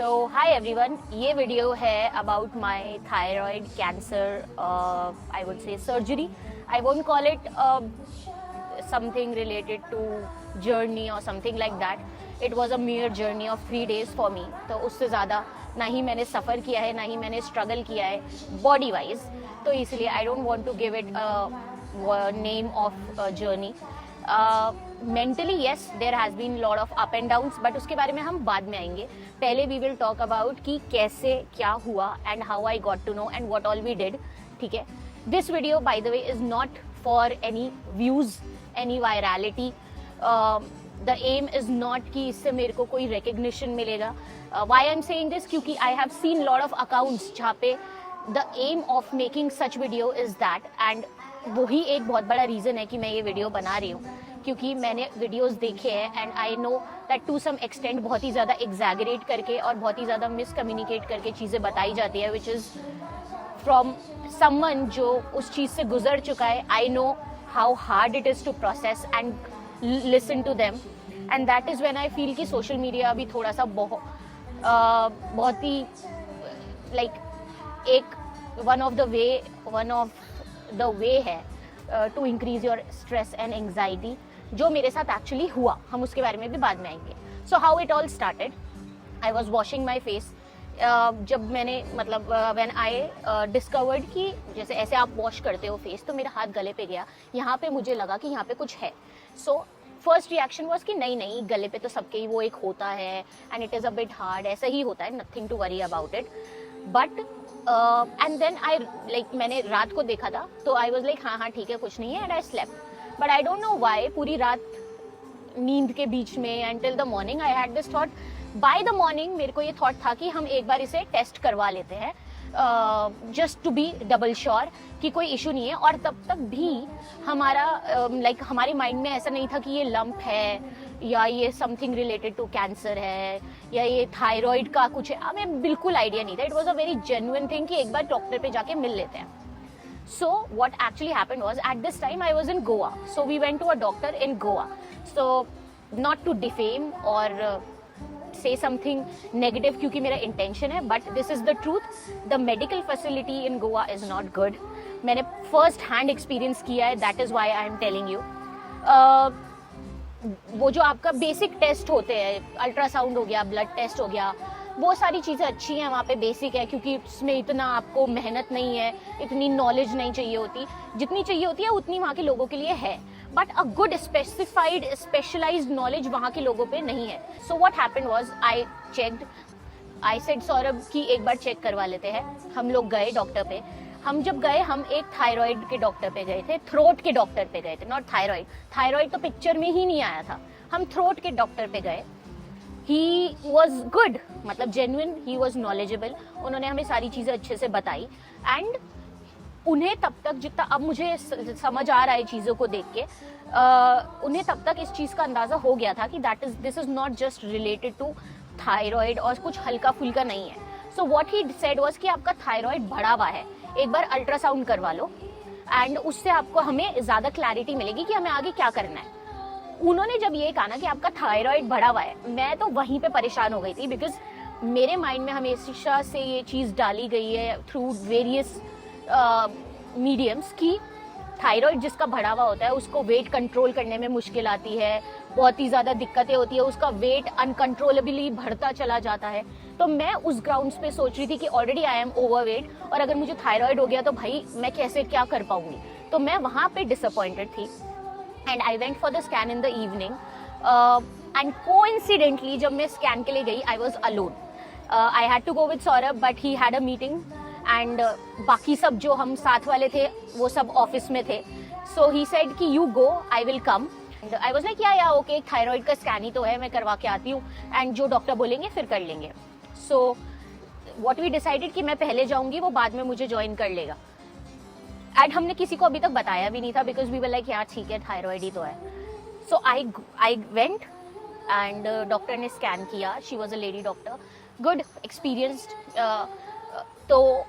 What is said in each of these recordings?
सो hi everyone, ये video है about my thyroid cancer, I would से surgery. I won't call it something related to journey or something like that. It was a mere journey of 3 days for me. तो उससे ज़्यादा ना ही मैंने सफ़र किया है, ना ही मैंने स्ट्रगल किया है बॉडी वाइज. तो इसलिए I don't want to give it name of journey. Mentally yes, there has been lot of up and downs, but उसके बारे में हम बाद में आएंगे. पहले वी विल टॉक अबाउट कि कैसे क्या हुआ and how I got to know and what all we did. ठीक है. This video by the way is not for any views, any virality. The aim is not कि इससे मेरे को कोई रिकग्निशन मिलेगा. Why I am saying this, क्योंकि I have seen lot of accounts जहाँ पे the aim of making such video is that, and वही एक बहुत बड़ा रीज़न है कि मैं ये वीडियो बना रही हूँ. क्योंकि मैंने वीडियोस देखे हैं and I know that to some extent बहुत ही ज़्यादा एग्जैगरेट करके और बहुत ही ज़्यादा मिसकम्युनिकेट करके चीज़ें बताई जाती है, विच इज़ फ्रॉम समवन जो उस चीज़ से गुजर चुका है. I know how hard it is to process and listen to them, and that is when I feel कि सोशल मीडिया अभी थोड़ा सा बहुत ही लाइक एक वन ऑफ द वे है to increase your stress and anxiety, जो मेरे साथ एक्चुअली हुआ. हम उसके बारे में भी बाद में आएंगे. So how it all started, I was washing my face. जब मैंने व्हेन आई डिस्कवर्ड कि जैसे ऐसे आप वॉश करते हो फेस, तो मेरा हाथ गले पे गया. यहाँ पे मुझे लगा कि यहाँ पे कुछ है. सो फर्स्ट रिएक्शन वॉज कि नहीं गले पे तो सबके ही वो एक होता है and it is a bit hard, ऐसा ही होता है, nothing to worry about it. But and then I मैंने रात को देखा था, तो आई वॉज लाइक हाँ ठीक है, कुछ नहीं है, and I slept. But I don't know why पूरी रात नींद के बीच में and till the morning I had this thought. By the morning मेरे को ये थॉट था कि हम एक बार इसे टेस्ट करवा लेते हैं, just to be double sure कि कोई इशू नहीं है. और तब तक भी हमारा हमारे माइंड में ऐसा नहीं था कि ये लंप है या ये समथिंग रिलेटेड टू कैंसर है या ये थायराइड का कुछ है. हमें बिल्कुल आइडिया नहीं था. It was a very genuine thing कि एक बार डॉक्टर पे जाके मिल लेते हैं. So what actually happened was, at this time I was in Goa. So we went to a doctor in Goa. So not to defame or say something negative, क्योंकि मेरा intention है, but this is the truth. The medical facility in Goa is not good. मैंने first hand experience किया है, that is why I am telling you. वो जो आपका basic test होते हैं, अल्ट्रासाउंड हो गया, ब्लड टेस्ट हो गया, वो सारी चीज़ें अच्छी हैं वहाँ पे, बेसिक है, क्योंकि उसमें इतना आपको मेहनत नहीं है, इतनी नॉलेज नहीं चाहिए होती. जितनी चाहिए होती है उतनी वहाँ के लोगों के लिए है, but a good specified specialized knowledge वहाँ के लोगों पे नहीं है. So what happened was, I checked. I said Saurabh कि एक बार चेक करवा लेते हैं. हम लोग गए डॉक्टर पे. हम जब गए, हम एक थायराइड के डॉक्टर पे गए थे, थ्रोट के डॉक्टर पे गए थे, नॉट थायराइड. थायराइड तो पिक्चर में ही नहीं आया था. हम थ्रोट के डॉक्टर पे गए. He was good, मतलब genuine, he was knowledgeable. उन्होंने हमें सारी चीज़ें अच्छे से बताई, एंड उन्हें तब तक, जितना अब मुझे समझ आ रहा है चीज़ों को देख के, उन्हें तब तक इस चीज़ का अंदाज़ा हो गया था कि this is not just related to thyroid और कुछ हल्का फुल्का नहीं है. So what he said was कि आपका थायराइड बढ़ा हुआ है, एक बार अल्ट्रासाउंड करवा लो, एंड उससे आपको हमें ज़्यादा क्लैरिटी मिलेगी कि हमें आगे क्या करना है. उन्होंने जब ये कहा ना कि आपका थायराइड बढ़ा हुआ है, मैं तो वहीं पे परेशान हो गई थी, बिकॉज मेरे माइंड में हमेशा से ये चीज़ डाली गई है थ्रू वेरियस मीडियम्स कि थायराइड जिसका बढ़ा हुआ होता है उसको वेट कंट्रोल करने में मुश्किल आती है, बहुत ही ज़्यादा दिक्कतें होती है, उसका वेट अनकंट्रोलेबली बढ़ता चला जाता है. तो मैं उस ग्राउंड्स पे सोच रही थी कि ऑलरेडी आई एम ओवरवेट, और अगर मुझे थायराइड हो गया तो भाई मैं कैसे क्या कर पाऊंगी. तो मैं वहाँ पे डिसअपॉइंटेड थी. And I went for the scan in the evening, and coincidentally जब मैं scan के लिए गई, I was alone. I had to go with Saurabh, but he had a meeting, and बाकी सब जो हम साथ वाले थे वो सब ऑफिस में थे. So he said कि you go, I will come. And I was like yeah okay, thyroid का स्कैन ही तो है, मैं करवा के आती हूँ, एंड जो डॉक्टर बोलेंगे फिर कर लेंगे. So what we decided कि मैं पहले जाऊँगी, वो बाद में मुझे ज्वाइन कर लेगा. एंड हमने किसी को अभी तक बताया भी नहीं था, बिकॉज वी वर लाइक यार ठीक है, थायराइड ही तो है. So I went, and doctor ने स्कैन किया. She was a lady doctor, good experienced. तो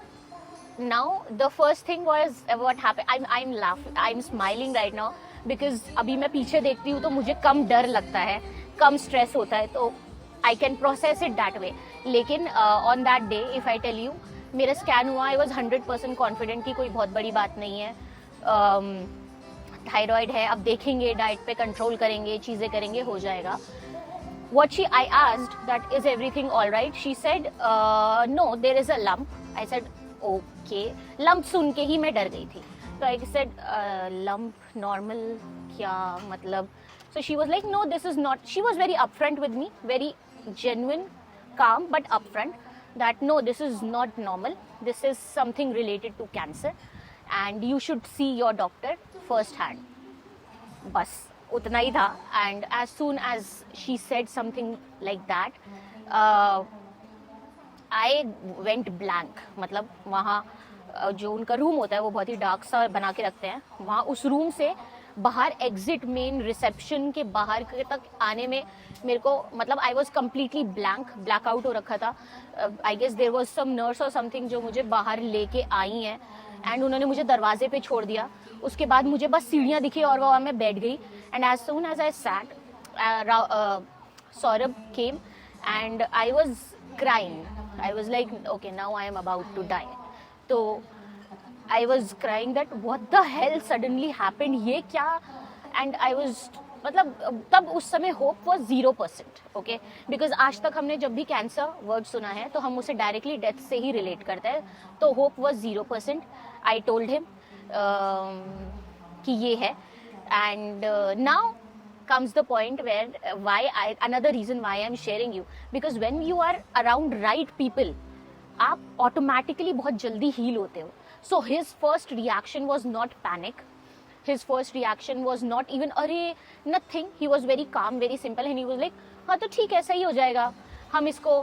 now the first thing was what happened, I am smiling right now, because अभी मैं पीछे देखती हूँ तो मुझे कम डर लगता है, कम स्ट्रेस होता है. तो I can process it that way. लेकिन on that day if I tell you, मेरा स्कैन हुआ, आई वॉज 100% कॉन्फिडेंट कि कोई बहुत बड़ी बात नहीं है, थायराइड है, अब देखेंगे, डाइट पे कंट्रोल करेंगे, चीज़ें करेंगे, हो जाएगा. What I asked that is everything all right? She said no, there is a lump. I said okay. Lump सुन के ही मैं डर गई थी. So I said lump normal क्या मतलब? So she was like no, this is not. She was very upfront with me, very genuine, calm but upfront. That no, this is not normal. This is something related to cancer, and you should see your doctor first hand. बस उतना ही था. And as soon as she said something like that, I went blank. मतलब वहाँ जो उनका room होता है वो बहुत ही डार्क सा बना के रखते हैं. वहाँ उस रूम से बाहर एग्जिट मेन रिसेप्शन के बाहर तक आने में मेरे को मतलब I was completely black out हो रखा था. I guess there was some nurse और समथिंग जो मुझे बाहर लेके आई हैं एंड उन्होंने मुझे दरवाजे पे छोड़ दिया. उसके बाद मुझे बस सीढ़ियाँ दिखी और वहाँ मैं बैठ गई. And as soon as I sat, Saurabh came and I was crying. I was like okay now I am about to die. तो I was crying that what the hell suddenly happened, ये क्या. एंड आई वॉज मतलब तब उस समय hope was 0%. Okay, because आज तक हमने जब भी कैंसर वर्ड सुना है तो हम उसे डायरेक्टली डेथ से ही रिलेट करते हैं. तो hope was 0%. I told him कि ये है. And now comes the point where another reason why I am sharing you, because when you are around right people, आप automatically बहुत जल्दी heal होते हो. So his first reaction was not panic. His first reaction was not even अरे nothing. He was very calm, very simple, and he was like हाँ तो ठीक है, सही हो जाएगा, हम इसको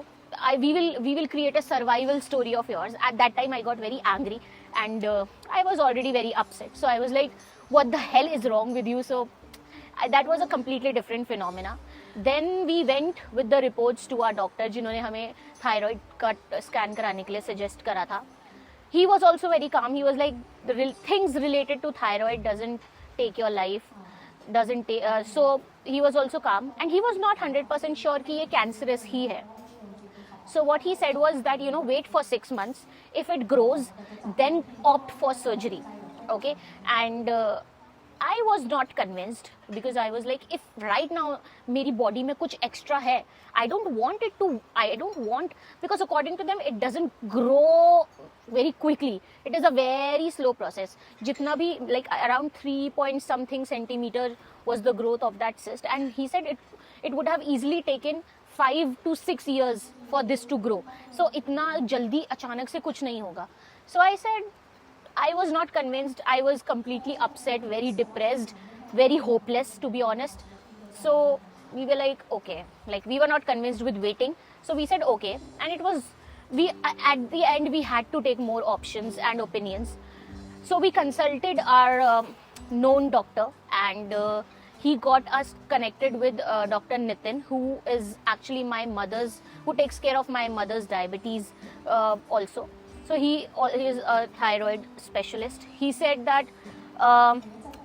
we will create a survival story of yours. At that time I got very angry and I was already very upset. So I was like what the hell is wrong with you? So that was a completely different phenomena. Then we went with the reports to our doctor जिन्होंने हमें thyroid का scan कराने के लिए suggest करा था. He was also very calm. He was like the things related to thyroid doesn't take your life, doesn't take, so he was also calm and he was not 100% sure कि ये cancerous ही है. So what he said was that wait for 6 months. If it grows, then opt for surgery. Okay, and I was not convinced because I was like, if right now मेरी body में कुछ extra है, I don't want, because according to them it doesn't grow very quickly. It is a very slow process. जितना भी like around 3 point something centimeter was the growth of that cyst, and he said it would have easily taken 5 to 6 years for this to grow. So इतना जल्दी अचानक से कुछ नहीं होगा. So I said, I was not convinced. I was completely upset, very depressed, very hopeless, to be honest. So we were like, okay, like we were not convinced with waiting. So we said, okay. And it was, at the end, we had to take more options and opinions. So we consulted our known doctor and he got us connected with Dr. Nitin, who is actually who takes care of my mother's diabetes also. So he is a thyroid specialist. He said that,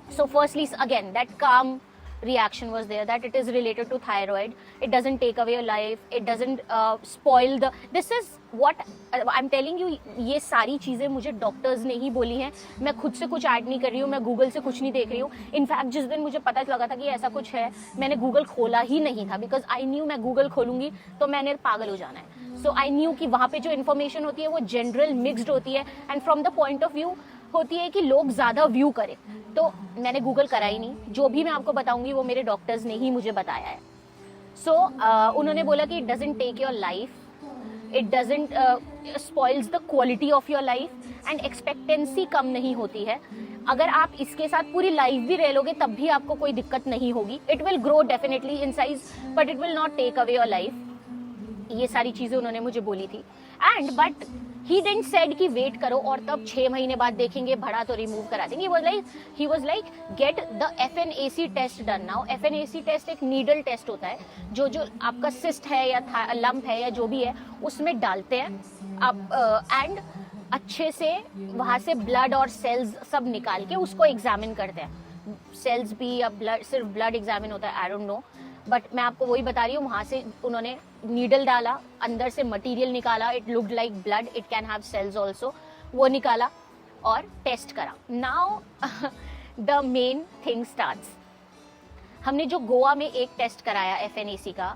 so firstly, again, that calm reaction was there, that it is related to thyroid. It doesn't take away your life. It doesn't spoil this is what I'm telling you. ये सारी चीज़ें मुझे doctors ने ही बोली हैं. मैं खुद से कुछ ऐड नहीं कर रही हूँ, मैं गूगल से कुछ नहीं देख रही हूँ. इनफैक्ट जिस दिन मुझे पता लगा था कि ऐसा कुछ है, मैंने गूगल खोला ही नहीं था, बिकॉज आई न्यू मैं गूगल खोलूंगी तो मैंने पागल हो जाना है. सो आई न्यू कि वहाँ पे जो इन्फॉर्मेशन होती है वो जनरल मिक्सड होती है and from the point of view होती है कि लोग ज़्यादा व्यू करें. तो मैंने गूगल करा ही नहीं. जो भी मैं आपको बताऊंगी वो मेरे डॉक्टर्स ने ही मुझे बताया है. सो उन्होंने बोला कि it doesn't take your life, it doesn't spoils the quality of your life and expectancy कम नहीं होती है. अगर आप इसके साथ पूरी लाइफ भी रह लोगे तब भी आपको कोई दिक्कत नहीं होगी. It will grow definitely in size but it will not take away your life. ये सारी चीज़ें उन्होंने मुझे बोली थी. And but he didn't said कि वेट करो और तब 6 महीने बाद देखेंगे, बढ़ा तो रिमूव करा देंगे. He was like get the FNAC test done now. FNAC test एक नीडल टेस्ट होता है जो आपका सिस्ट है या लंप है या जो भी है उसमें डालते हैं आप एंड अच्छे से वहाँ से ब्लड और सेल्स सब निकाल के उसको एग्जामिन करते हैं. सेल्स भी या ब्लड, सिर्फ ब्लड एग्जामिन होता है, आई डोंट नो. बट मैं आपको वही बता रही हूँ, वहाँ से उन्होंने नीडल डाला, अंदर से मटेरियल निकाला, it looked like blood, it can have cells also, वो निकाला और टेस्ट करा. Now the main thing starts. हमने जो गोवा में एक टेस्ट कराया FNAC का,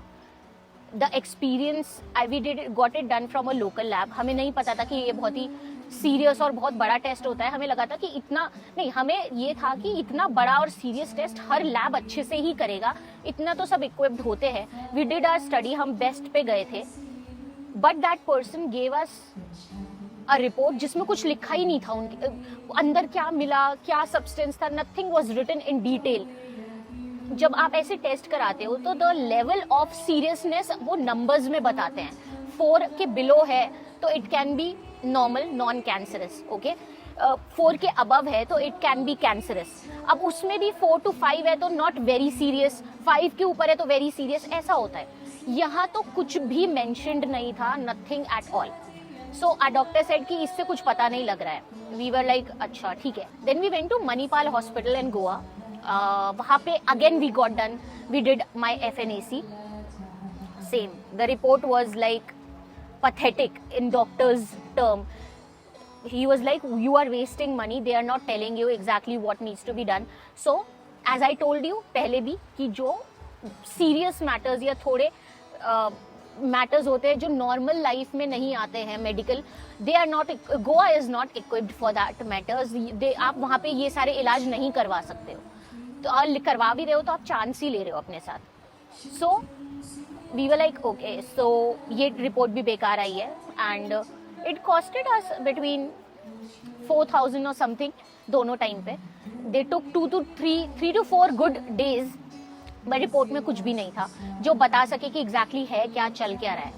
the experience we did got it done from a local lab. हमें नहीं पता था कि ये बहुत ही सीरियस और बहुत बड़ा टेस्ट होता है. हमें लगा था कि इतना नहीं, हमें ये था कि इतना बड़ा और सीरियस टेस्ट हर लैब अच्छे से ही करेगा, इतना तो सब इक्विप्ड होते हैं. वी डिड आवर स्टडी, हम बेस्ट पे गए थे. But that person gave us a report जिसमें कुछ लिखा ही नहीं था. उनके अंदर क्या मिला, क्या सब्सटेंस था, nothing was written in detail. जब आप ऐसे टेस्ट कराते हो तो द लेवल ऑफ सीरियसनेस वो नंबर्स में बताते हैं. 4 के बिलो है तो it can be normal, non cancerous. Okay, 4 के अबव है तो इट कैन बी कैंसरस. अब उसमें भी 4 to 5 है तो नॉट वेरी सीरियस, 5 के ऊपर है तो वेरी सीरियस, ऐसा होता है. यहाँ तो कुछ भी मेंशन्ड नहीं था, nothing at all. So uh doctor said कि इससे कुछ पता नहीं लग रहा है. वी वर लाइक अच्छा ठीक है. Then we went to Manipal hospital in Goa. वहाँ पे again we got done, we did my FNAC. Same, the report was like pathetic in doctor's term. He was like, you are wasting money, they are not telling you exactly what needs to be done. So as I told you पहले भी कि जो serious matters या थोड़े matters होते हैं जो normal life में नहीं आते हैं medical, they are not, Goa is not equipped for that matters. आप वहाँ पे ये सारे इलाज नहीं करवा सकते हो. तो करवा भी रहे हो तो आप चांस ही ले रहे हो अपने साथ. So we were like okay, so ये रिपोर्ट भी बेकार आई है. And it costed us between 4,000 or something दोनों टाइम पे. they took 3 to 4 good days, but report में कुछ भी नहीं था जो बता सके कि एग्जैक्टली है क्या, चल क्या रहा है.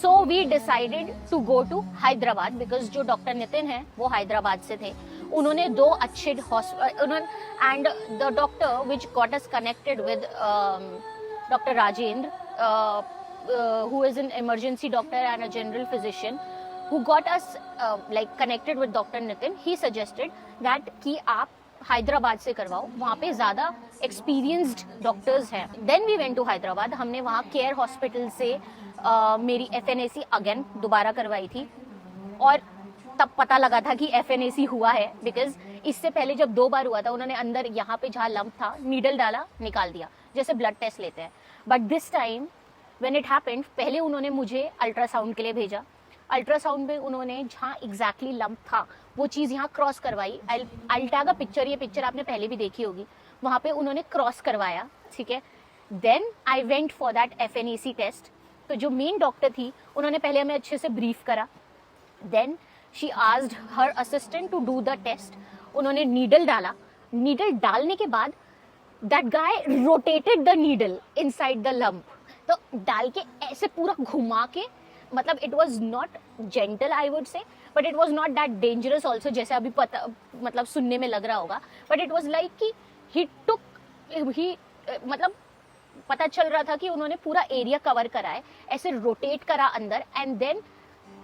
So we decided to go to Hyderabad because जो डॉक्टर नितिन है वो हैदराबाद से थे. उन्होंने 2 अच्छे and the doctor which got us connected with doctor Rajendra, who is an emergency doctor and a general physician, who got us like connected with Dr. Nitin. He suggested that कि आप हैदराबाद से करवाओ, वहाँ पे ज़्यादा experienced doctors हैं. Then we went to Hyderabad. हमने वहाँ केयर हॉस्पिटल से मेरी FNAC अगेन दोबारा करवाई थी और तब पता लगा था कि FNAC हुआ है. बिकॉज इससे पहले जब 2 बार हुआ था उन्होंने अंदर यहाँ पे जहाँ लंप था नीडल डाला, निकाल दिया, जैसे ब्लड टेस्ट लेते हैं. But this time when it happened, पहले उन्होंने मुझे अल्ट्रासाउंड के लिए भेजा. अल्ट्रासाउंड में उन्होंने जहाँ एग्जैक्टली लंप था वो चीज़ यहाँ क्रॉस करवाई. आई टैग अ पिक्चर, ये पिक्चर आपने पहले भी देखी होगी. वहाँ पे उन्होंने क्रॉस करवाया, ठीक है. Then I went for that FNAC test. तो जो मेन डॉक्टर थी उन्होंने पहले हमें अच्छे से ब्रीफ करा. Then she asked her assistant to do the test. उन्होंने नीडल डाला. नीडल डालने के बाद that guy rotated the needle inside the lump. तो डाल के ऐसे पूरा घुमा के, मतलब it was not gentle I would say, but it was not that dangerous also जैसे अभी पता मतलब सुनने में लग रहा होगा. बट इट वॉज लाइक कि ही मतलब पता चल रहा था कि उन्होंने पूरा एरिया कवर करा है, ऐसे रोटेट करा अंदर. एंड देन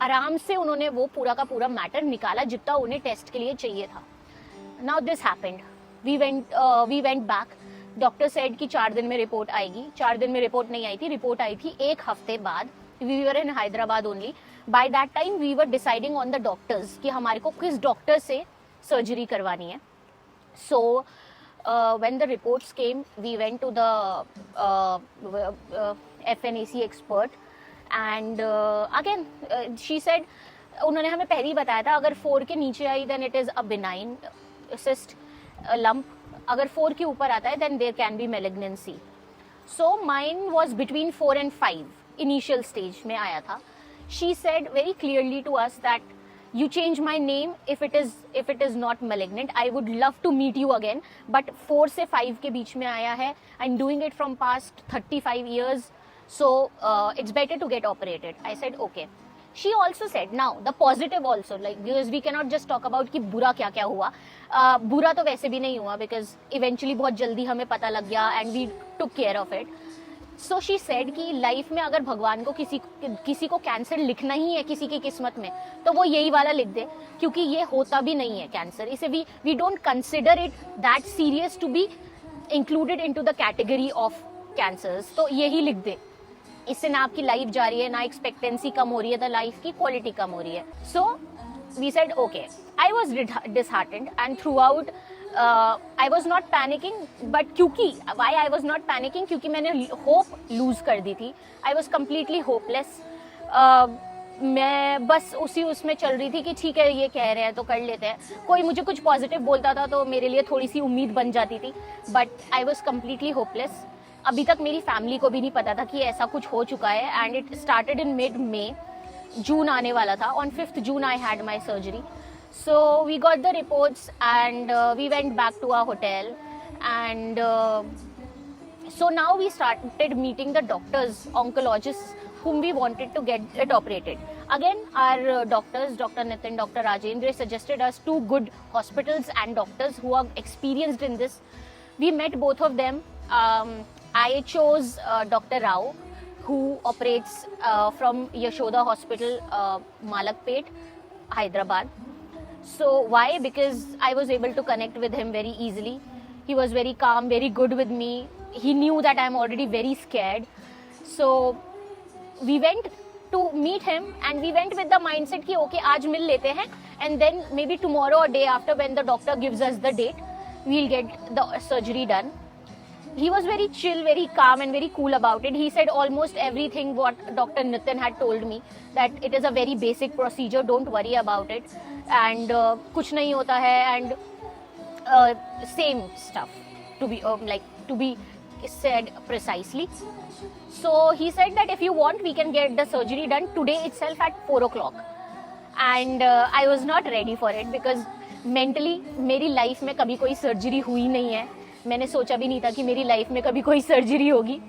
आराम से उन्होंने वो पूरा का पूरा मैटर निकाला जितना उन्हें टेस्ट के लिए चाहिए था. Now this happened. We went back. Doctor said कि 4 दिन में रिपोर्ट आएगी. 4 दिन में रिपोर्ट नहीं आई थी, रिपोर्ट आई थी 1 हफ्ते बाद. We were in Hyderabad only. By that time we were deciding on the doctors कि हमारे को किस डॉक्टर से सर्जरी करवानी है. सो when the reports came, we went to the FNAC expert and again she said, उन्होंने हमें पहले ही बताया था अगर 4 के नीचे आई then it is a benign cyst lump. अगर 4 के ऊपर आता है then there can be malignancy. So mine was between 4 and 5 initial stage में आया था. She said very clearly to us that you change my name if it is not malignant. I would love to meet you again. But 4 से 5 के बीच में आया है. I'm doing it from past 35 years. So it's better to get operated. I said okay. She also said now the positive also, like because we cannot just talk about कि बुरा क्या क्या हुआ. बुरा तो वैसे भी नहीं हुआ because eventually बहुत जल्दी हमें पता लग गया and we took care of it. So she said कि लाइफ में अगर भगवान को किसी को कैंसर लिखना ही है किसी की किस्मत में तो वो यही वाला लिख दे, क्योंकि ये होता भी नहीं है कैंसर. इसे we don't consider it that serious to be included into the category of cancers, तो यही लिख दे, इससे ना आपकी लाइफ जा रही है, ना एक्सपेक्टेंसी कम हो रही है, तो लाइफ की क्वालिटी कम हो रही है. So we said okay. I was disheartened and throughout I was not panicking, but क्योंकि why I was not panicking, क्योंकि मैंने hope lose कर दी थी. I was completely hopeless. मैं बस उसमें चल रही थी कि ठीक है ये कह रहे हैं तो कर लेते हैं. कोई मुझे कुछ पॉजिटिव बोलता था तो मेरे लिए थोड़ी सी उम्मीद बन जाती थी, but I was completely hopeless. अभी तक मेरी फैमिली को भी नहीं पता था कि ऐसा कुछ हो चुका है. And it started in mid May. June आने वाला था. On 5th June I had my surgery. So we got the reports and we went back to our hotel, and so now we started meeting the doctors, oncologists whom we wanted to get it operated. Again, our doctors, Dr. Nitin, Dr. Rajendra, suggested us 2 good hospitals and doctors who are experienced in this. We met both of them. I chose Dr. Rao, who operates from Yashoda Hospital, Malakpet, Hyderabad. So why? Because I was able to connect with him very easily. He was very calm, very good with me. He knew that I'm already very scared. So we went to meet him, and we went with the mindset कि okay, आज मिल लेते हैं, and then maybe tomorrow or day after, when the doctor gives us the date, we'll get the surgery done. He was very chill, very calm and very cool about it. He said almost everything what Dr. Nitin had told me, that it is a very basic procedure, don't worry about it, and kuch nahi hota hai, and same stuff to be said precisely. So he said that if you want, we can get the surgery done today itself at 4 o'clock. And I was not ready for it, because mentally मेरी life में कभी कोई surgery हुई नहीं है. मैंने सोचा भी नहीं था कि मेरी लाइफ में कभी कोई सर्जरी होगी.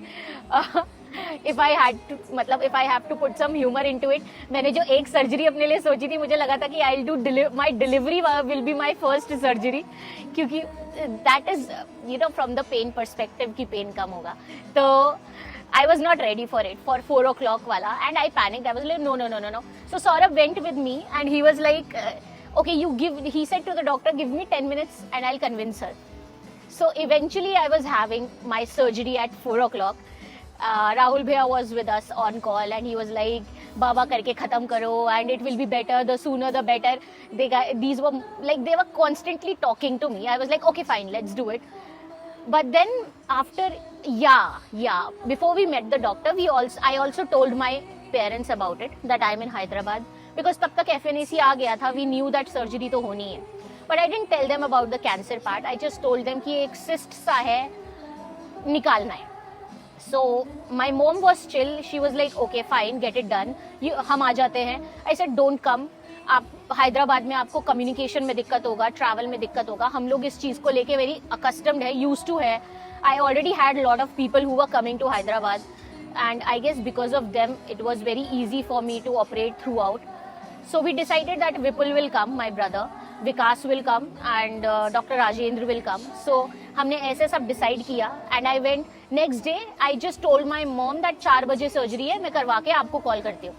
If I have to put some humour into it, मैंने जो एक सर्जरी अपने लिए सोची थी, मुझे लगा था कि I will do my delivery will be my first surgery, क्योंकि that is from the pain perspective की पेन कम होगा. तो I was not ready for it, for 4 o'clock wala, and I panicked. I was like, no. So Saurabh went with me, and he was like, okay, he said to the doctor, give me 10 minutes and I'll convince her. So eventually I was having my surgery at 4 o'clock. Rahul Bhaiya was with us on call, and he was like, Baba karke khatam karo, and it will be better, the sooner the better. They were constantly talking to me. I was like, okay, fine, let's do it. But then after, before we met the doctor, I also told my parents about it, that I'm in Hyderabad, because तब तक FNAC आ गया था. We knew that surgery तो होनी है. But I didn't tell them about the cancer part. I just told them कि एक cyst सा है, निकालना है. So my mom was chill. She was like, okay, fine, get it done. हम आ जाते हैं. I said, don't come. आप हैदराबाद में आपको कम्युनिकेशन में दिक्कत होगा, ट्रैवल में दिक्कत होगा. हम लोग इस चीज़ को लेके वेरी अकस्टम्ड है, यूज्ड टू है. I already had lot of people who were coming to Hyderabad, and I guess because of them, it was very easy for me to operate throughout. So we decided that Vipul will come, my brother, Vikas will come, and Dr. Rajendra will come. So हमने ऐसे सब decide किया, and I went. Next day, I just told my mom that 4 बजे surgery है, मैं करवा के आपको कॉल करती हूँ.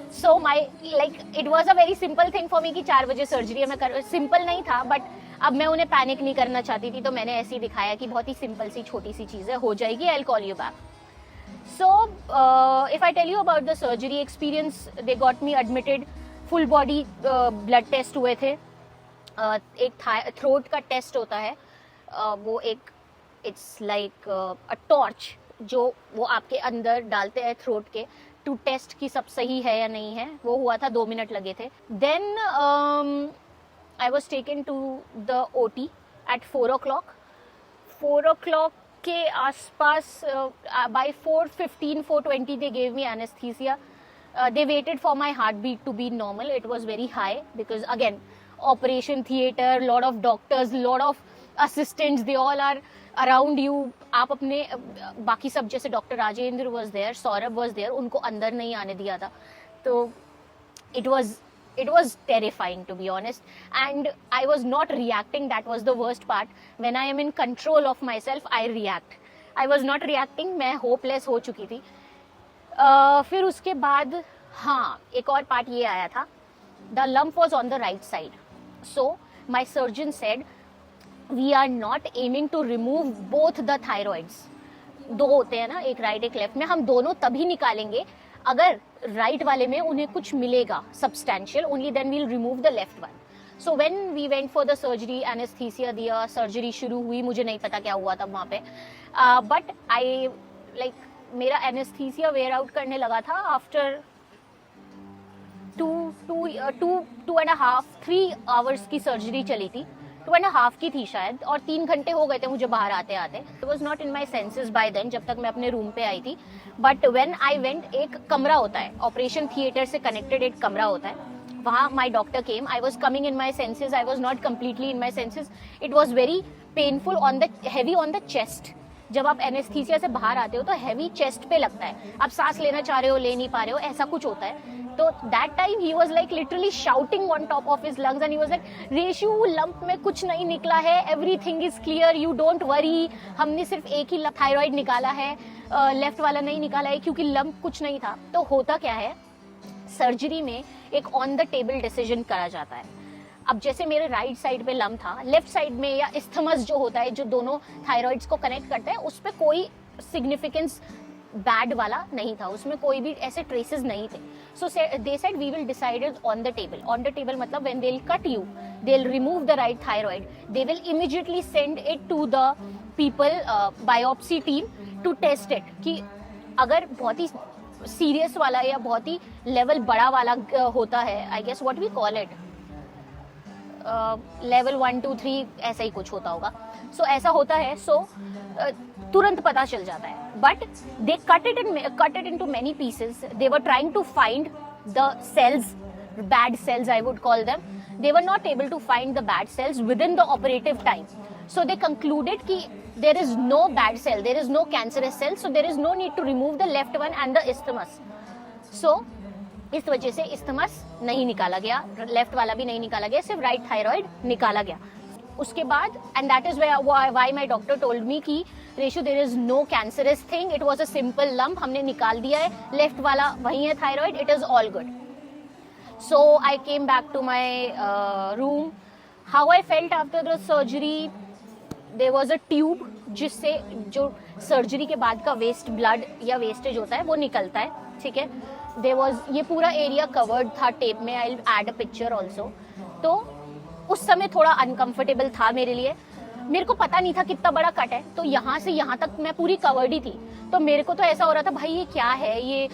So it was a very simple thing for me कि 4 बजे सर्जरी है, मैं सिंपल नहीं था, बट अब मैं उन्हें पैनिक नहीं करना चाहती थी, तो मैंने ऐसे ही दिखाया कि बहुत ही सिंपल सी छोटी सी चीज़ है, हो जाएगी, I'll call you back. So if I tell you about the surgery experience, they got me admitted. Full body blood test हुए थे. एक थ्रोट का टेस्ट होता है, वो एक इट्स लाइक अ टॉर्च जो वो आपके अंदर डालते हैं थ्रोट के, टू टेस्ट कि सब सही है या नहीं है. वो हुआ था, 2 मिनट लगे थे. Then I was taken to the OT at 4 o'clock. 4 o'clock के आसपास बाय 4:15, 4:20 they gave me anesthesia. They waited for my heartbeat to be normal. It was very high because again, operation theater, lot of doctors, lot of assistants, they all are around you. आप अपने बाकी सब, जैसे doctor Rajendra was there, Saurabh was there, उनको अंदर नहीं आने दिया था. तो it was terrifying, to be honest, and I was not reacting. That was the worst part. When I am in control of myself, I react. I was not reacting. मैं hopeless हो चुकी थी. फिर उसके बाद हाँ, एक और पार्ट ये आया था. The lump was on the right side. So my surgeon said we are not aiming to remove both the thyroids. दो होते हैं ना, एक राइट एक लेफ्ट में, हम दोनों तभी निकालेंगे अगर राइट वाले में उन्हें कुछ मिलेगा substantial, only then we'll remove the left one. So when we went for the surgery, anaesthesia दिया, सर्जरी शुरू हुई, मुझे नहीं पता क्या हुआ था वहाँ पे, बट आई लाइक मेरा एनेस्थीसिया वेयर आउट करने लगा था आफ्टर 2.5-3 आवर्स की सर्जरी चली थी. 2.5 की थी शायद, और 3 घंटे हो गए थे मुझे बाहर आते आते. It was not in my senses by then, जब तक मैं अपने रूम पे आई थी. बट वेन आई वेंट, एक कमरा होता है ऑपरेशन थिएटर से कनेक्टेड, एक कमरा होता है वहाँ. माई doctor came, I was coming in my senses, I was not completely in my senses. It was very painful on the heavy on the chest. जब आप एनेस्थीसिया से बाहर आते हो तो हैवी चेस्ट पे लगता है, आप सांस लेना चाह रहे हो, ले नहीं पा रहे हो, ऐसा कुछ होता है. तो that time he was like literally shouting on top of his lungs and he was like, Reshu lump में कुछ नहीं निकला है, everything is clear, you don't worry. हमने सिर्फ एक ही थायराइड निकाला है, लेफ्ट वाला नहीं निकाला है क्योंकि लंप कुछ नहीं था. तो होता क्या है, सर्जरी में एक ऑन द टेबल डिसीजन करा जाता है. अब जैसे मेरे राइट साइड पे लंप था, लेफ्ट साइड में या इस्थमस जो होता है जो दोनों थायराइड्स को कनेक्ट करता है, उस पर कोई सिग्निफिकेंस बैड वाला नहीं था, उसमें कोई भी ऐसे ट्रेसेस नहीं थे. So they said we will decide on the table. On the table मतलब when they will cut you, they will remove the right thyroid, they will immediately send it to the people biopsy team to test it, कि अगर बहुत ही serious वाला या बहुत ही level बड़ा वाला होता है, I guess what we call it, level 1 2 3 ऐसा ही कुछ होता होगा. सो ऐसा होता है, सो तुरंत पता चल जाता है. But they cut it into many pieces. They were trying to find the cells, bad cells I would call them. They were not able to find the bad cells within the operative time. So they concluded कि there is no bad cell, there is no cancerous cell, so there is no need to remove the left one and the isthmus. So इस वजह से isthmus नहीं निकाला गया, left वाला भी नहीं निकाला गया, सिर्फ राइट थायराइड निकाला गया. उसके बाद, and that is why my doctor told me कि Reshu there is no cancerous thing, it was a simple lump, हमने निकाल दिया है, लेफ्ट वाला वही है thyroid, it is all good. So I came back to my room. How I felt after the surgery, there was a tube जिससे जो surgery के बाद का वेस्ट ब्लड या वेस्टेज होता है वो निकलता है, ठीक है. there was, ये पूरा एरिया कवर्ड था टेप में, I will add a picture also. तो उस समय थोड़ा अनकंफर्टेबल था मेरे लिए, मेरे को पता नहीं था कितना बड़ा कट है, तो यहाँ से यहाँ तक मैं पूरी कवर्ड ही थी. तो मेरे को तो ऐसा हो रहा था, भाई ये क्या है, ये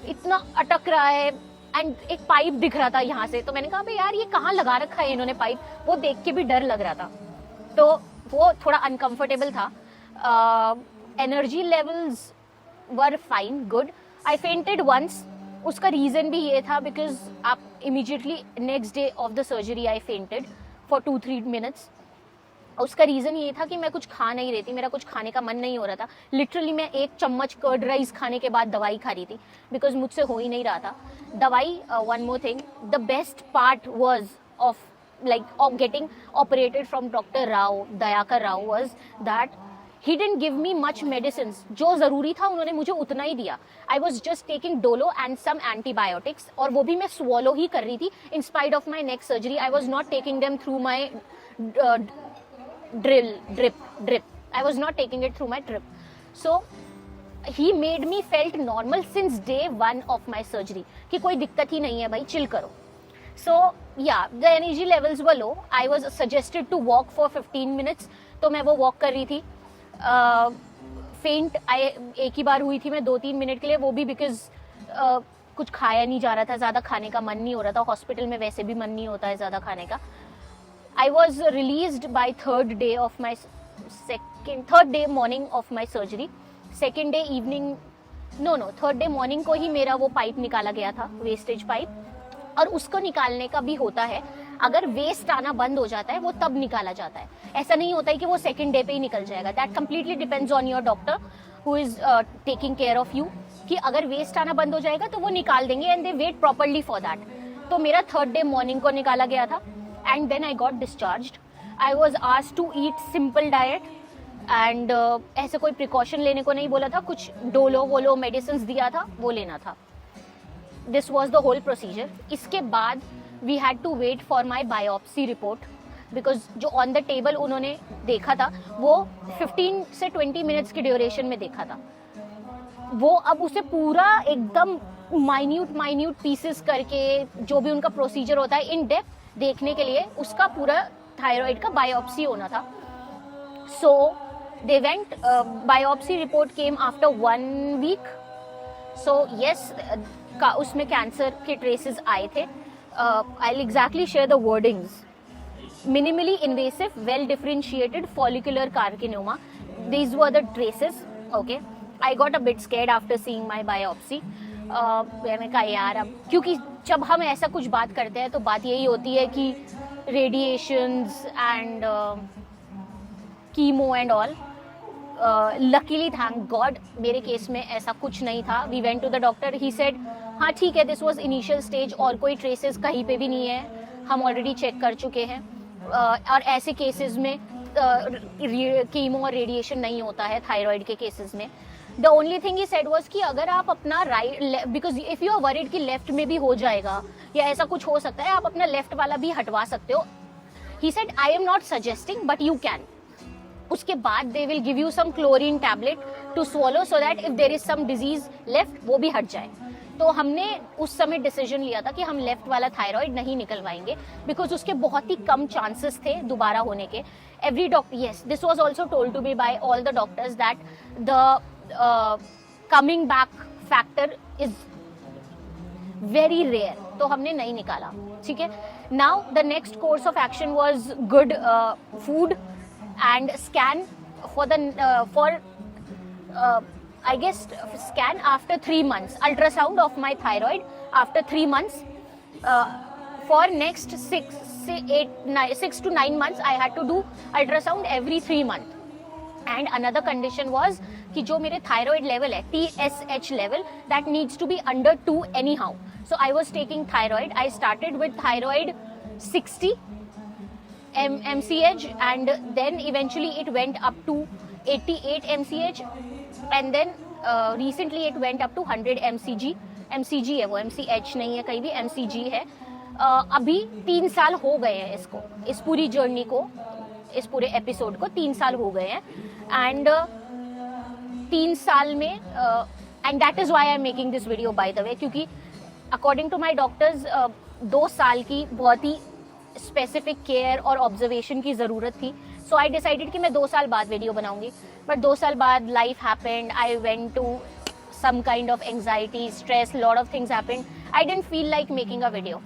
इतना अटक रहा है. एंड एक पाइप दिख रहा था यहाँ से, तो मैंने कहा भाई यार ये कहाँ लगा रखा है इन्होंने पाइप, वो देख के भी डर लग रहा था. तो वो थोड़ा अनकंफर्टेबल था. Energy levels were fine, good. I fainted once. उसका रीजन भी ये था बिकॉज आप immediately next day of the surgery I fainted for 2-3 minutes. उसका रीजन ये था कि मैं कुछ खा नहीं रही थी, मेरा कुछ खाने का मन नहीं हो रहा था. लिटरली मैं 1 चम्मच कर्ड राइस खाने के बाद दवाई खा रही थी बिकॉज मुझसे हो ही नहीं रहा था दवाई. One more thing, the best part was of of getting operated from Dr. Rao, Dayakar Rao, was that he didn't give me much medicines. जो ज़रूरी था उन्होंने मुझे उतना ही दिया. I was just taking Dolo and some antibiotics, और वो भी मैं swallow ही कर रही थी. In spite of my neck surgery, I was not taking them through my drip. I was not taking it through my drip. So he made me felt normal since day 1 of my surgery. कि कोई दिक्कत ही नहीं है भाई, chill करो. So yeah, the energy levels were low. I was suggested to walk for 15 minutes. तो मैं वो वॉक कर रही थी. फेंट एक ही बार हुई थी मैं 2-3 मिनट के लिए, वो भी बिकॉज कुछ खाया नहीं जा रहा था, ज़्यादा खाने का मन नहीं हो रहा था. हॉस्पिटल में वैसे भी मन नहीं होता है ज़्यादा खाने का. I was released by third day morning of my surgery. Second day evening, third day morning को ही मेरा वो पाइप निकाला गया था, वेस्टेज पाइप. और उसको निकालने का भी होता है, अगर वेस्ट आना बंद हो जाता है वो तब निकाला जाता है. ऐसा नहीं होता है कि वो सेकंड डे पे ही निकल जाएगा. That completely depends on your doctor who is taking care of you, कि अगर वेस्ट आना बंद हो जाएगा तो वो निकाल देंगे and they wait properly for that. तो मेरा थर्ड डे मॉर्निंग को निकाला गया था and then I got discharged. I was asked to eat simple diet and ऐसे कोई प्रिकॉशन लेने को नहीं बोला था. कुछ डोलो वोलो मेडिसिन दिया था, वो लेना था. This was the whole procedure. इसके बाद we had to wait for my biopsy report. Because जो ऑन द टेबल उन्होंने देखा था वो 15 से 20 मिनट्स की ड्यूरेशन में देखा था, वो अब उसे पूरा एकदम माइन्यूट पीसेस करके जो भी उनका प्रोसीजर होता है इन डेप्थ देखने के लिए उसका पूरा थायराइड का बायोप्सी होना था. So they went, biopsy report came after 1 week. So yes, उसमें कैंसर के ट्रेसेस आए थे. I will exactly share the wordings. Minimally invasive, well differentiated follicular carcinoma. These were the traces. Okay, I got a bit scared after seeing my biopsy. मैंने कहा यार, अब क्योंकि जब हम ऐसा कुछ बात करते हैं तो बात यही होती है कि radiations and chemo and all. Luckily thank God मेरे केस में ऐसा कुछ नहीं था. We went to the doctor, he said हाँ ठीक है, दिस वाज इनिशियल स्टेज और कोई ट्रेसेस कहीं पे भी नहीं है, हम ऑलरेडी चेक कर चुके हैं. और ऐसे केसेस में कीमो और रेडिएशन नहीं होता है थायराइड के केसेस में. The only thing he said was कि अगर आप अपना right, because if you are worried कि लेफ्ट में भी हो जाएगा या ऐसा कुछ हो सकता है, आप अपना लेफ्ट वाला भी हटवा सकते हो. He said I am not suggesting but you can. उसके बाद they will give you some chlorine tablet to swallow so that if there is some disease left वो भी हट जाए. तो हमने उस समय डिसीजन लिया था कि हम लेफ्ट वाला थायराइड नहीं निकलवाएंगे बिकॉज उसके बहुत ही कम चांसेस थे दोबारा होने के. Every doctor, yes, this was also told to be by all the doctors that the coming back factor is very rare. तो हमने नहीं निकाला. ठीक है. Now the next course of action was good food and scan for the I guess scan after 3 months, ultrasound of my thyroid after 3 months. For next 6 to 9 months I had to do ultrasound every 3 months. And another condition was कि जो मेरे thyroid level है TSH level that needs to be under 2 anyhow. So I was taking thyroid. I started with thyroid 60 mCH and then eventually it went up to 88 mCH and then recently it went up to 100 mcg है वो, mCH नहीं है कहीं भी, mcg है. अभी 3 साल हो गए हैं इसको, इस पूरी जर्नी को, इस पूरे एपिसोड को 3 साल हो गए हैं. एंड 3 साल में and that is why I am making this video by the वे, क्योंकि अकॉर्डिंग टू माय डॉक्टर्स 2 साल की बहुत ही स्पेसिफिक केयर और ऑब्जर्वेशन की ज़रूरत थी. सो आई डिसाइडेड कि मैं 2 साल बाद वीडियो बनाऊंगी. बट 2 साल बाद life happened, I went to some kind of anxiety, stress, lot of things happened. I didn't feel like making a video.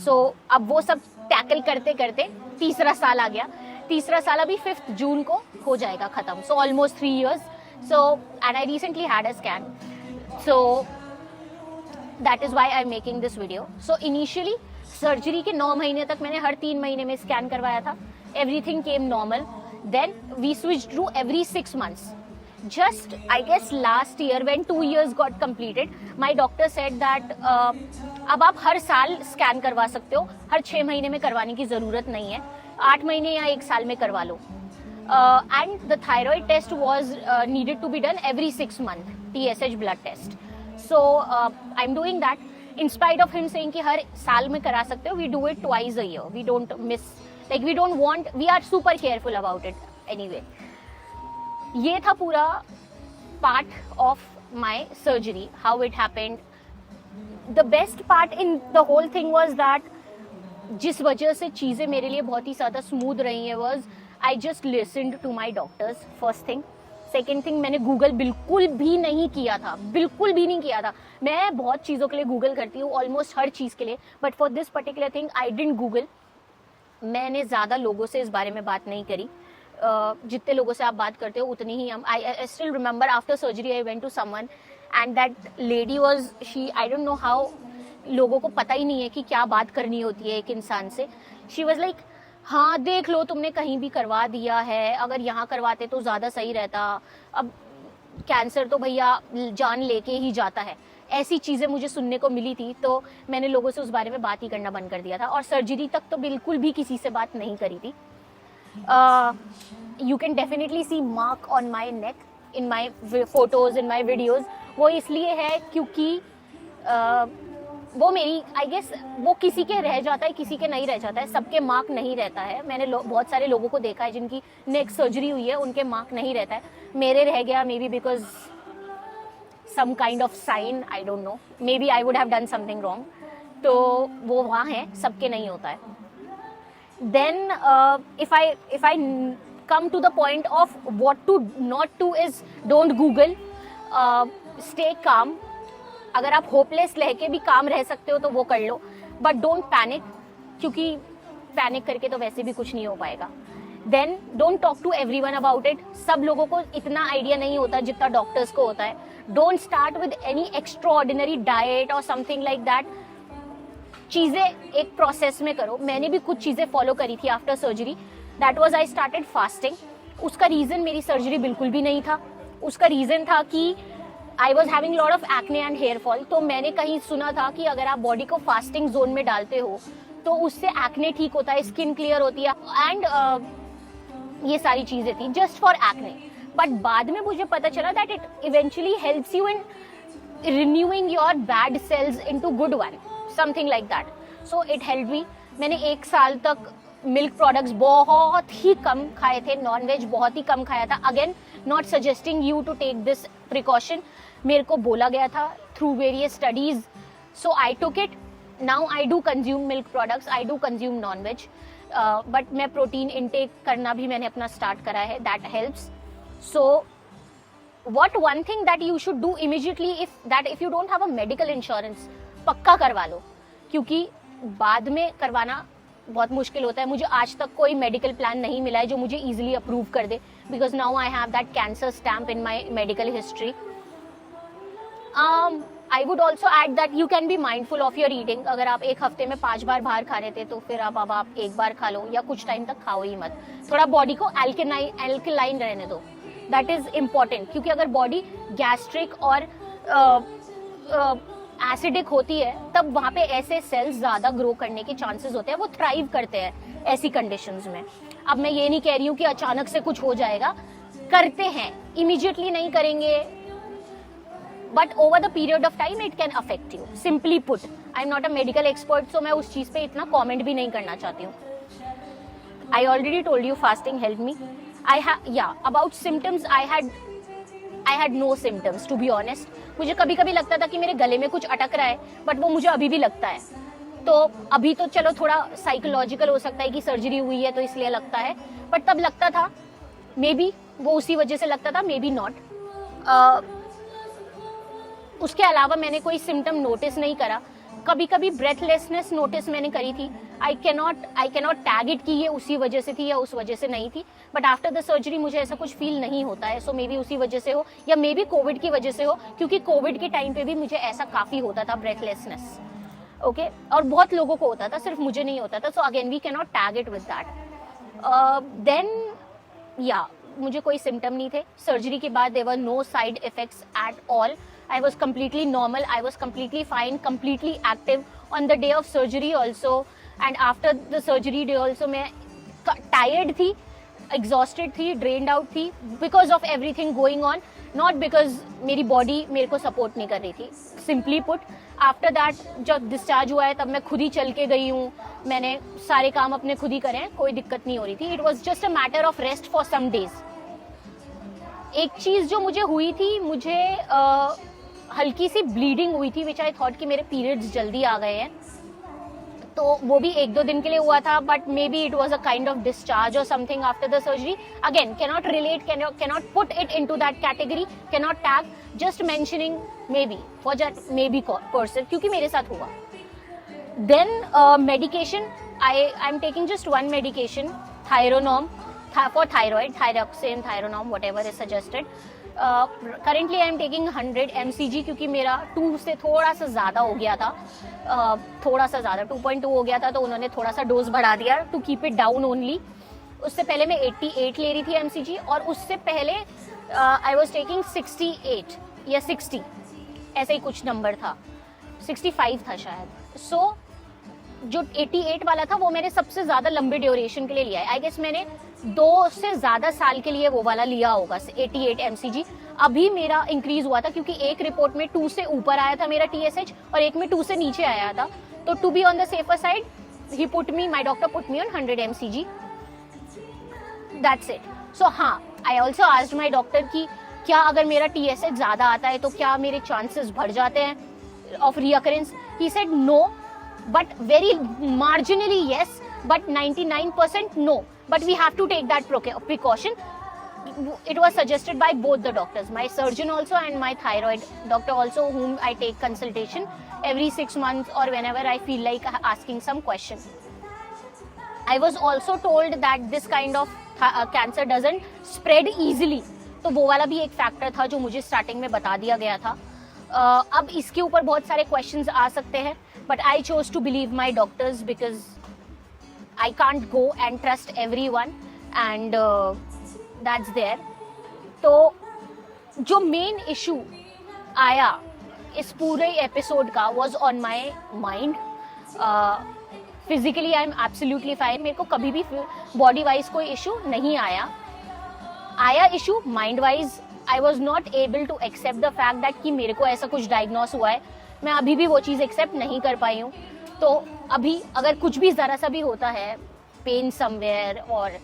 So अब वो सब टैकल करते करते तीसरा साल आ गया. तीसरा साल अभी 5 जून को हो जाएगा ख़त्म. So almost 3 years. So and I recently had a scan. So that is why I am making this video. So initially surgery के 9 महीने तक मैंने हर 3 महीने में स्कैन करवाया था. Everything came normal. Then we switch to every 6 months. Just I guess last year when 2 years got completed, my doctor said that अब आप हर साल स्कैन करवा सकते हो, हर 6 महीने में करवाने की ज़रूरत नहीं है, 8 महीने या 1 साल में करवा लो. And the thyroid test was needed to be done every 6 months, TSH blood test. So I'm doing that. In spite of him saying कि हर साल में करा सकते हो, we do it twice a year. We don't miss, like we don't want, we are super careful about it anyway. ये था पूरा part of my surgery, how it happened. The best part in the whole thing was that जिस वजह से चीज़ें मेरे लिए बहुत ही ज़्यादा स्मूथ रही हैं was I just listened to my doctors, first thing. Second thing, मैंने गूगल बिल्कुल भी नहीं किया था, बिल्कुल भी नहीं किया था. मैं बहुत चीज़ों के लिए गूगल करती हूँ, ऑलमोस्ट हर चीज़ के लिए, but for this particular thing I didn't Google. मैंने ज़्यादा लोगों से इस बारे में बात नहीं करी. जितने लोगों से आप बात करते हो उतनी ही हम. I still remember after surgery I went to someone and that lady was she, I don't know how, लोगों को पता ही नहीं है कि क्या बात करनी होती है एक इंसान से. शी वाज लाइक हाँ देख लो तुमने कहीं भी करवा दिया है, अगर यहाँ करवाते तो ज़्यादा सही रहता, अब कैंसर तो भैया जान लेके ही जाता है. ऐसी चीज़ें मुझे सुनने को मिली थी, तो मैंने लोगों से उस बारे में बात ही करना बंद कर दिया था और सर्जरी तक तो बिल्कुल भी किसी से बात नहीं करी थी. You can definitely see mark on my neck in my photos, in my videos. वो इसलिए है क्योंकि वो मेरी आई गेस वो किसी के रह जाता है, किसी के नहीं रह जाता है, सबके मार्क नहीं रहता है। मैंने बहुत सारे लोगों को देखा है जिनकी नेक सर्जरी हुई है, उनके मार्क नहीं रहता है, मेरे रह गया। Maybe because some kind of sign, I don't know, maybe I would have done something wrong, तो वो वहाँ है, सबके नहीं होता है। Then if I come to the point of what to not to is don't Google, stay calm. अगर आप होपलेस रह के भी काम रह सकते हो तो वो कर लो, बट डोंट पैनिक, क्योंकि पैनिक करके तो वैसे भी कुछ नहीं हो पाएगा। Then don't talk to everyone about it. सब लोगों को इतना आइडिया नहीं होता जितना डॉक्टर्स को होता है। Don't start with any extra ordinary diet और समथिंग लाइक दैट। चीजें एक प्रोसेस में करो। मैंने भी कुछ चीजें फॉलो करी थी after surgery. That was I started fasting. उसका रीजन मेरी सर्जरी बिल्कुल भी नहीं था। उसका रीजन था कि I was having lot of acne and hair fall. तो मैंने कहीं सुना था कि अगर आप बॉडी को फास्टिंग जोन में डालते हो तो उससे एक्ने ठीक होता है, स्किन क्लियर होती है, एंड ये सारी चीजें थी जस्ट फॉर एक्ने। बट बाद में मुझे पता चला that it eventually helps you in renewing your bad cells into good one, something like that. So it help me. मैंने 1 साल तक मिल्क प्रोडक्ट्स बहुत ही कम खाए थे, नॉनवेज बहुत ही कम खाया था। Again not suggesting you to take this precaution, मेरे को बोला गया था through various studies, so I took it. Now I do consume milk products, I do consume nonveg, but मैं प्रोटीन इनटेक करना भी मैंने अपना स्टार्ट करा है, that helps. So what one thing that you should do immediately if you don't have a medical insurance, पक्का करवा लो, क्योंकि बाद में करवाना बहुत मुश्किल होता है। मुझे आज तक कोई मेडिकल प्लान नहीं मिला है जो मुझे इजीली अप्रूव कर दे, because now I have that cancer stamp in my medical history. I would also add that you can be mindful of your eating. अगर आप एक हफ्ते में 5 बार बाहर खा रहे थे तो फिर अब आप 1 बार खा लो, या कुछ टाइम तक खाओ ही मत। थोड़ा बॉडी को एल्कलाइन रहने दो, दैट इज इम्पॉर्टेंट। क्योंकि अगर बॉडी गैस्ट्रिक और एसिडिक होती है तब वहां पे ऐसे सेल्स ज्यादा ग्रो करने के चांसेस होते हैं, वो थ्राइव करते हैं ऐसी कंडीशंस में। अब मैं ये नहीं कह रही हूँ कि अचानक से कुछ हो जाएगा, करते हैं, इमीडिएटली नहीं करेंगे, but over the period of time it can affect you. Simply put, I am not a medical expert, so मैं उस चीज पे इतना कॉमेंट भी नहीं करना चाहती हूँ। I already told you fasting help me. About symptoms, I had no symptoms to be honest. मुझे कभी कभी लगता था कि मेरे गले में कुछ अटक रहा है, बट वो मुझे अभी भी लगता है। तो अभी तो चलो थोड़ा साइकोलॉजिकल हो सकता है कि सर्जरी हुई है तो इसलिए लगता है, बट तब लगता था, मे बी वो उसी वजह से लगता था, मे बी नॉट। उसके अलावा मैंने कोई सिम्टम नोटिस नहीं करा। कभी कभी ब्रेथलेसनेस नोटिस मैंने करी थी। आई कैनॉट टैग इट कि ये उसी वजह से थी या उस वजह से नहीं थी, बट आफ्टर द सर्जरी मुझे ऐसा कुछ फील नहीं होता है। सो मे बी उसी वजह से हो, या मे बी कोविड की वजह से हो, क्योंकि कोविड के टाइम पे भी मुझे ऐसा काफी होता था, ब्रेथलेसनेस। ओके, और बहुत लोगों को होता था, सिर्फ मुझे नहीं होता था। So again we cannot tag it with that. Then मुझे कोई सिम्टम नहीं थे। सर्जरी के बाद there were no side effects at all. I was completely normal. I was completely fine, completely active on the day of surgery also, and after the surgery day also मैं tired थी, exhausted थी, drained out थी, because of everything going on, not because मेरी body मेरे को support नहीं कर रही थी। Simply put, after that जब discharge हुआ है तब मैं खुद ही चल के गई हूँ, मैंने सारे काम अपने खुद ही करे हैं, कोई दिक्कत नहीं हो रही थी। It was just a matter of rest for some days. एक चीज जो मुझे हुई थी, मुझे हल्की सी ब्लीडिंग हुई थी, विच आई थॉट कि मेरे पीरियड्स जल्दी आ गए हैं, तो वो भी 1-2 दिन के लिए हुआ था, but may be it was a kind of discharge और something after the surgery. Again cannot relate, cannot put it into that category, cannot tag, just mentioning may be for that may be person, क्योंकि मेरे साथ हुआ। Then medication, I am taking just 1 medication, Thyronorm for thyroid, thyroxine, thyronorm, whatever is suggested. Currently I am taking 100 mcg, क्योंकि मेरा 2 से थोड़ा सा ज़्यादा हो गया था, थोड़ा सा ज़्यादा 2.2 हो गया था, तो उन्होंने थोड़ा सा डोज बढ़ा दिया to keep it down only. उससे पहले मैं 88 ले रही थी mcg, और उससे पहले आई वॉज टेकिंग 68 या 60, ऐसा ही कुछ नंबर था, 65 था शायद। सो जो 88 वाला था वो मैंने सबसे ज्यादा लंबे ड्यूरेशन के लिए लिया है। आई गेस मैंने 2 से ज्यादा साल के लिए वो वाला लिया होगा, 88 mcg। अभी मेरा इंक्रीज हुआ था क्योंकि एक रिपोर्ट में 2 से ऊपर आया था मेरा TSH और एक में 2 से नीचे आया था. तो to be on the safer side my doctor put me on 100 mcg. That's it. So हाँ, I also asked my doctor कि क्या अगर मेरा TSH ज़्यादा आता है तो क्या मेरे chances बढ़ जाते हैं of reoccurrence? He said no, but very marginally yes, but 99% no. But we have to take that precaution. It was suggested by both the doctors, my surgeon also and my thyroid doctor also, whom I take consultation every 6 months or whenever I feel like asking some question. I was also told that this kind of cancer doesn't spread easily. तो वो वाला भी एक factor था जो मुझे starting में बता दिया गया था. अब इसके ऊपर बहुत सारे क्वेश्चंस आ सकते हैं, but I chose to believe my doctors because I can't go and trust everyone and that's there. तो जो मेन इशू आया इस पूरे एपिसोड का was on my mind. Physically I am absolutely fine. मेरे को कभी भी बॉडी वाइज कोई इशू नहीं आया issue mind wise. I was not able to accept the fact that कि मेरे को ऐसा कुछ डायग्नोस हुआ है. मैं अभी भी वो चीज़ एक्सेप्ट नहीं कर पाई हूँ. तो अभी अगर कुछ भी ज़रा सा भी होता है, पेन समवेयर और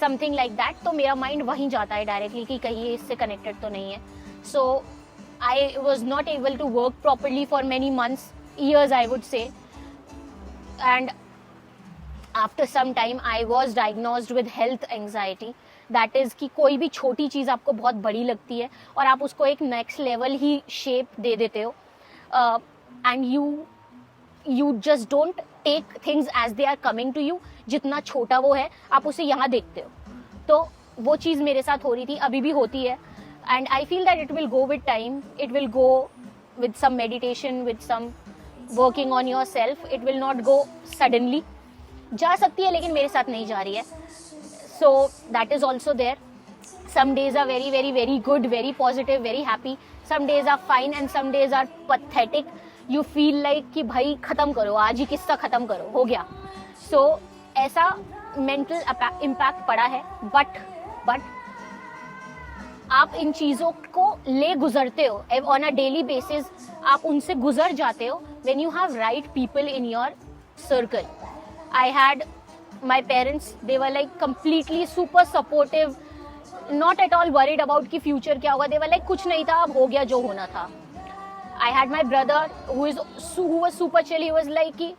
समथिंग लाइक दैट, तो मेरा माइंड वहीं जाता है डायरेक्टली कि कहीं ये इससे कनेक्टेड तो नहीं है. So I was not able to work properly for many months, years I would say. And after some time I was diagnosed with health anxiety. That is कि कोई भी छोटी चीज़ आपको बहुत बड़ी लगती है और आप उसको एक नेक्स्ट लेवल ही शेप दे देते हो. And you just don't take things as they are coming to you. जितना छोटा वो है आप उसे यहाँ देखते हो. तो वो चीज़ मेरे साथ हो रही थी, अभी भी होती है. And I feel that it will go with time. It will go with some meditation, with some working on yourself. It will not go suddenly. जा सकती है लेकिन मेरे साथ नहीं जा रही है. So that is also there. Some days are very, very, very good, very positive, very happy. Some days are fine and some days are pathetic. You feel like कि भाई ख़त्म करो, आज ही किस्सा ख़त्म करो, हो गया. So ऐसा mental impact पड़ा है. But आप इन चीज़ों को ले गुजरते हो on a daily basis. आप उनसे गुजर जाते हो when you have right people in your circle. I had my parents, they were like completely super supportive, not at all worried about कि future क्या होगा. They were like कुछ नहीं था, अब हो गया जो होना था. I had my brother who was super chill. He was like कि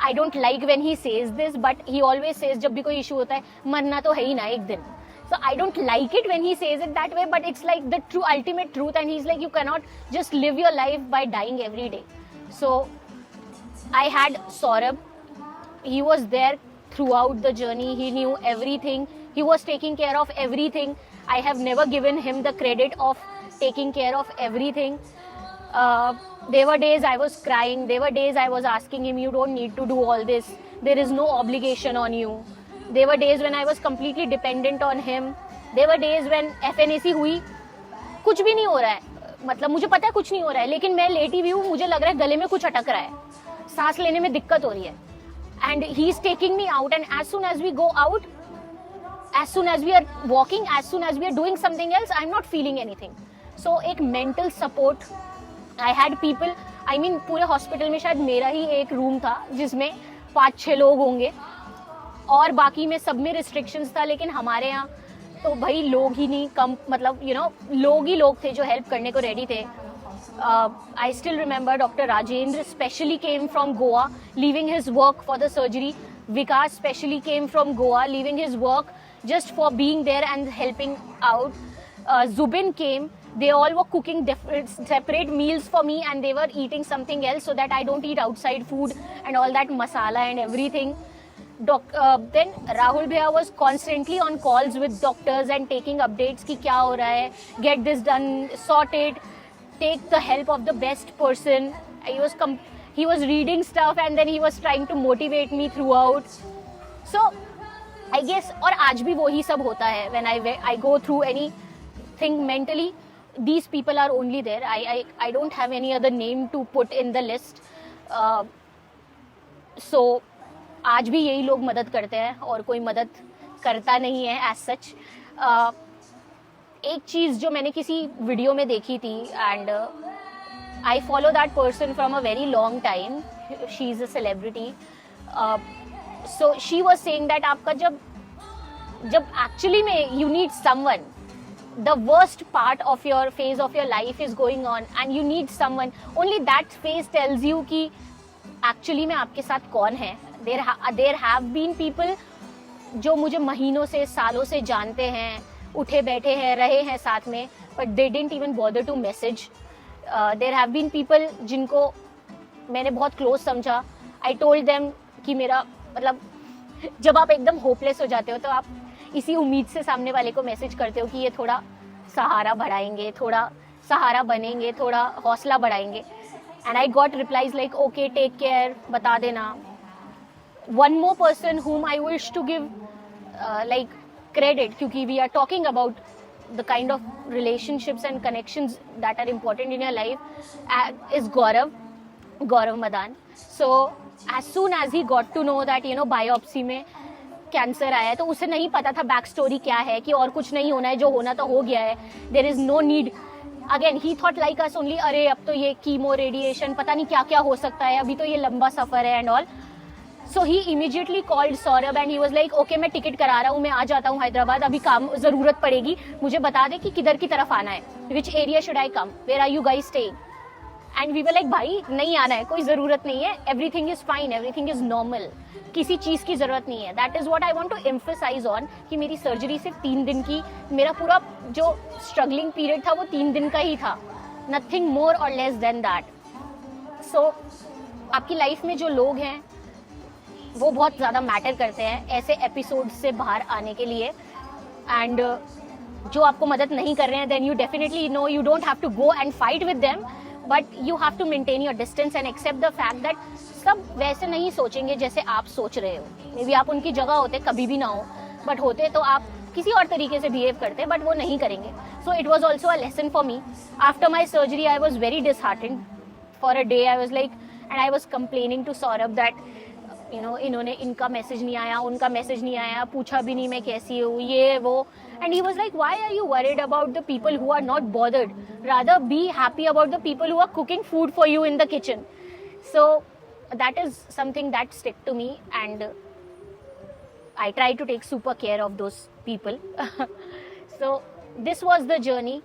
I don't like when he says this, but he always says जब भी कोई issue होता है, मरना तो है ही ना एक दिन. So I don't like it when he says it that way, but it's like the true ultimate truth. And he's like, you cannot just live your life by dying every day. So I had Saurabh. He was there throughout the journey. He knew everything. He was taking care of everything. I have never given him the credit of taking care of everything. There were days I was crying. There were days I was asking him, you don't need to do all this. There is no obligation on you. There were days when I was completely dependent on him. There were days when FNAC हुई, कुछ भी नहीं हो रहा है. मतलब मुझे पता है कुछ नहीं हो रहा है, लेकिन मैं लेटी हुई हूँ, मुझे लग रहा है गले में कुछ अटक रहा है, सांस लेने में दिक्कत हो रही है. And he's taking me out, and as soon as we go out, as soon as we are walking, as soon as we are doing something else, I'm not feeling anything. So एक mental support, I had people, I mean पूरे hospital में शायद मेरा ही एक room था जिसमें 5-6 लोग होंगे और बाकी में सब में रिस्ट्रिक्शंस था. लेकिन हमारे यहाँ तो भाई लोग ही नहीं, कम मतलब लोग ही लोग थे जो हेल्प करने को रेडी थे. I still remember Dr. Rajendra specially came from Goa, leaving his work for the surgery. Vikas specially came from Goa, leaving his work just for being there and helping out. Zubin came. They all were cooking separate meals for me, and they were eating something else so that I don't eat outside food and all that masala and everything. Then Rahul Bhaiya was constantly on calls with doctors and taking updates कि क्या हो रहा है, get this done, sort it. Take the help of the best person. He was reading stuff and then he was trying to motivate me throughout. So I guess और आज भी वही सब होता है. When I go through anything mentally, these people are only there. I don't have any other name to put in the list. So आज भी यही लोग मदद करते हैं और कोई मदद करता नहीं है as such. एक चीज़ जो मैंने किसी वीडियो में देखी थी, and I follow that person from a very long time, she is a celebrity, so she was saying that आपका जब एक्चुअली में you need someone, the worst part of your phase of your life is going on and you need someone, only that phase tells you कि actually में आपके साथ कौन है. There have been people जो मुझे महीनों से सालों से जानते हैं, उठे बैठे हैं, रहे हैं साथ में, but they didn't even bother to message. There have been people जिनको मैंने बहुत close समझा. I told them कि मेरा मतलब जब आप एकदम hopeless हो जाते हो तो आप इसी उम्मीद से सामने वाले को मैसेज करते हो कि ये थोड़ा सहारा बढ़ाएंगे, थोड़ा सहारा बनेंगे, थोड़ा हौसला बढ़ाएंगे. And I got replies like okay take care, बता देना. One more person whom I wish to give like credit, क्योंकि we are talking about the kind of relationships and connections that are important in your life, is Gaurav Madan. So as soon as he got to know that biopsy में cancer आया है, तो उसे नहीं पता था back story क्या है, कि और कुछ नहीं होना है, जो होना तो हो गया है, there is no need. Again he thought like us only, अरे अब तो ये कीमो रेडिएशन पता नहीं क्या क्या हो सकता है, अभी तो ये लंबा सफर है and all. So he immediately called Saurabh and he was like okay मैं टिकट करा रहा हूँ, मैं आ जाता हूँ हैदराबाद, अभी काम जरूरत पड़ेगी, मुझे बता दे कि किधर की तरफ आना है, which area should I come, where are you guys staying. And we were like भाई नहीं आना है, कोई जरूरत नहीं है, everything is fine, everything is normal, किसी चीज की जरूरत नहीं है. That is what I want to emphasize on, कि मेरी सर्जरी सिर्फ 3 दिन की, मेरा पूरा जो स्ट्रगलिंग पीरियड था वो 3 दिन का ही था, नथिंग मोर और लेस देन दैट. सो आपकी लाइफ में जो लोग हैं वो बहुत ज़्यादा मैटर करते हैं ऐसे एपिसोड से बाहर आने के लिए. एंड जो आपको मदद नहीं कर रहे हैं, then you definitely know you don't have to go and fight with them, but you have to maintain your distance and accept the fact that सब वैसे नहीं सोचेंगे जैसे आप सोच रहे हो. मे बी आप उनकी जगह होते, कभी भी ना हो, बट होते तो आप किसी और तरीके से बिहेव करते, बट वो नहीं करेंगे. So it was also a lesson for me. After my surgery I was very disheartened for a day. I was like, and I was complaining to Saurabh that इन्होंने, इनका मैसेज नहीं आया, उनका मैसेज नहीं आया, पूछा भी नहीं मैं कैसी हूँ, ये वो. And he was like, why are you worried about the people who are not bothered? Rather be happy about the people who are cooking food for you in the kitchen. So that is something that stick to me, and I try to take super care of those people. So this was the journey.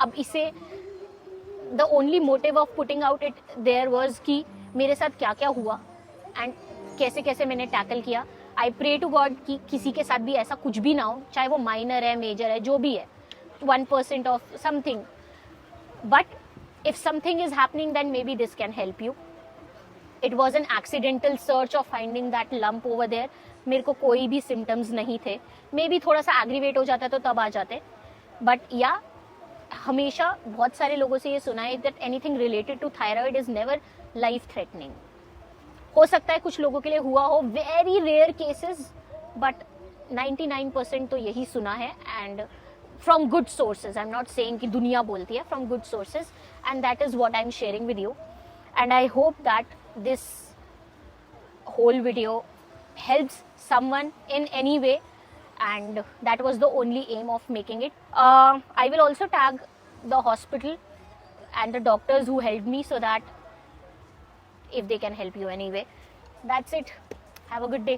अब इसे the only motive of putting out it there was कि मेरे साथ क्या क्या हुआ and कैसे कैसे मैंने टैकल किया. आई प्रे टू गॉड कि किसी के साथ भी ऐसा कुछ भी ना हो, चाहे वो माइनर है, मेजर है, जो भी है, 1% of something. But if something is happening then maybe this can help you. It was an accidental search of finding that lump over there. मेरे को कोई भी सिम्टम्स नहीं थे, मे बी थोड़ा सा एग्रीवेट हो जाता तो तब आ जाते. बट या हमेशा बहुत सारे लोगों से ये सुना है that anything related to thyroid is never life threatening. हो सकता है कुछ लोगों के लिए हुआ हो, वेरी रेयर केसेस, बट 99% तो यही सुना है. And from good sources, I am not saying कि दुनिया बोलती है, from good sources, and that is what I am sharing with you. And I hope that this whole video helps someone in any way, and that was the only aim of making it. I will also tag the hospital and the doctors who helped me, so that if they can help you anyway. That's it. Have a good day.